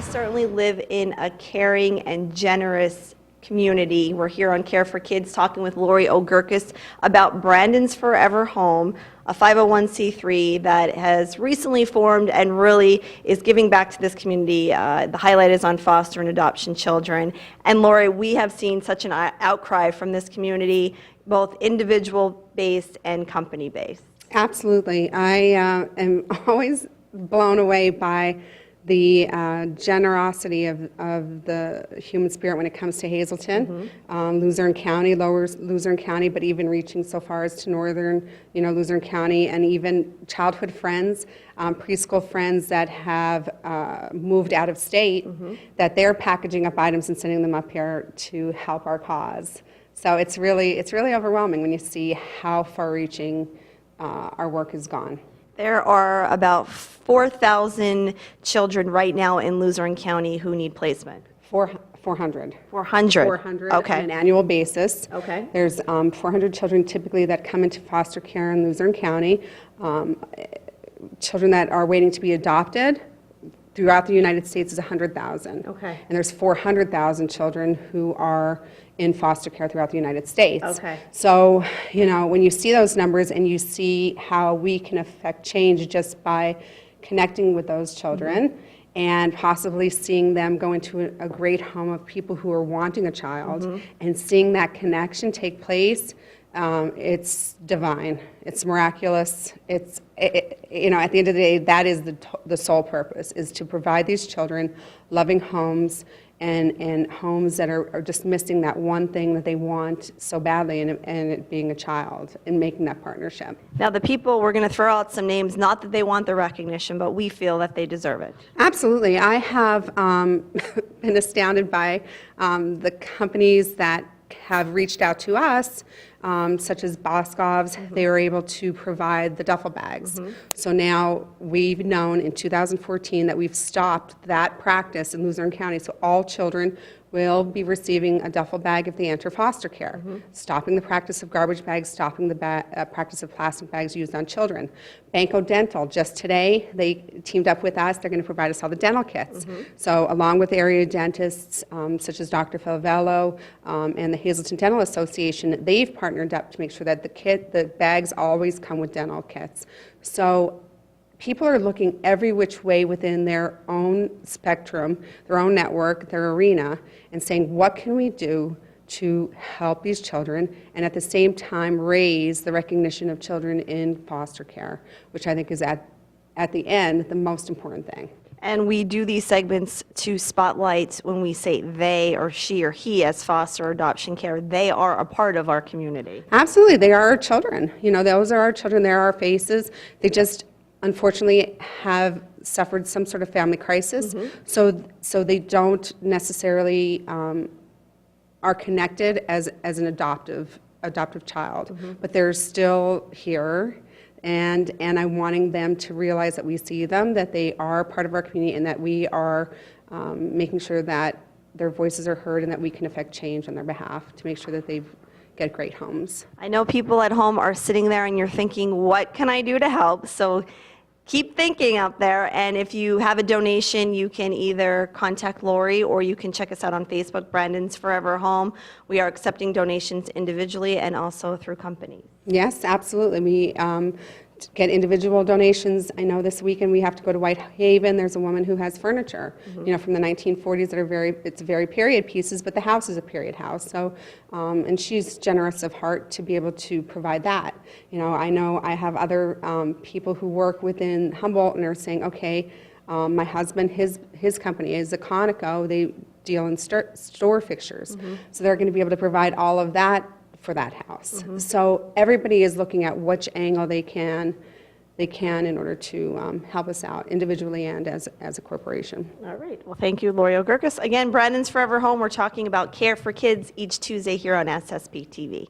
certainly live in a caring and generous community. We're here on Care for Kids talking with Lori O'Gurkis about Brandon's Forever Home, a 501c3 that has recently formed and really is giving back to this community. The highlight is on foster and adoption children. And Lori, we have seen such an outcry from this community, both individual-based and company-based. Absolutely. I am always blown away by the generosity of the human spirit when it comes to Hazleton, Luzerne County, lower Luzerne County, but even reaching so far as to northern, Luzerne County, and even childhood friends, preschool friends that have moved out of state, that they're packaging up items and sending them up here to help our cause. So it's really overwhelming when you see how far-reaching our work has gone. There are about 4,000 children right now in Luzerne County who need placement. 400. 400. Okay. On an annual basis. Okay. There's 400 children typically that come into foster care in Luzerne County. Children that are waiting to be adopted throughout the United States is 100,000. Okay. And there's 400,000 children who are in foster care throughout the United States. Okay. So, when you see those numbers and you see how we can affect change just by connecting with those children and possibly seeing them go into a great home of people who are wanting a child and seeing that connection take place, it's divine. It's miraculous. At the end of the day, that is the sole purpose, is to provide these children loving homes and homes that are just missing that one thing that they want so badly, and it being a child and making that partnership. Now, the people, we're going to throw out some names, not that they want the recognition, but we feel that they deserve it. Absolutely. I have been astounded by the companies that have reached out to us, such as Boscov's. They were able to provide the duffel bags. So now we've known in 2014 that we've stopped that practice in Luzerne County. So all children will be receiving a duffel bag if they enter foster care, stopping the practice of garbage bags, stopping the practice of plastic bags used on children. Banco Dental, just today, they teamed up with us. They're going to provide us all the dental kits. So along with area dentists, such as Dr. Falvello and the Hazleton Dental Association, they've partnered up to make sure that the bags always come with dental kits. So people are looking every which way within their own spectrum, their own network, their arena, and saying, what can we do to help these children and at the same time raise the recognition of children in foster care, which I think is at the end the most important thing. And we do these segments to spotlight when we say they or she or he as foster or adoption care, they are a part of our community. Absolutely, they are our children. Those are our children, they're our faces. They just unfortunately have suffered some sort of family crisis, so they don't necessarily are connected as an adoptive child, but they're still here, and I'm wanting them to realize that we see them, that they are part of our community, and that we are making sure that their voices are heard and that we can affect change on their behalf to make sure that they get great homes. I know people at home are sitting there and you're thinking, what can I do to help? So keep thinking out there, and if you have a donation, you can either contact Lori or you can check us out on Facebook, Brandon's Forever Home. We are accepting donations individually and also through companies. Yes, absolutely. We get individual donations. I know this weekend we have to go to Whitehaven. There's a woman who has furniture, from the 1940s that are it's very period pieces, but the house is a period house. So, and she's generous of heart to be able to provide that. I know I have other people who work within Humboldt and are saying, okay, my husband, his company is a Conoco. They deal in store fixtures. So they're going to be able to provide all of that for that house. So everybody is looking at which angle they can in order to help us out individually and as a corporation. All right. Well, thank you, Lori O'Gurkis. Again, Brandon's Forever Home. We're talking about care for kids each Tuesday here on SSP TV.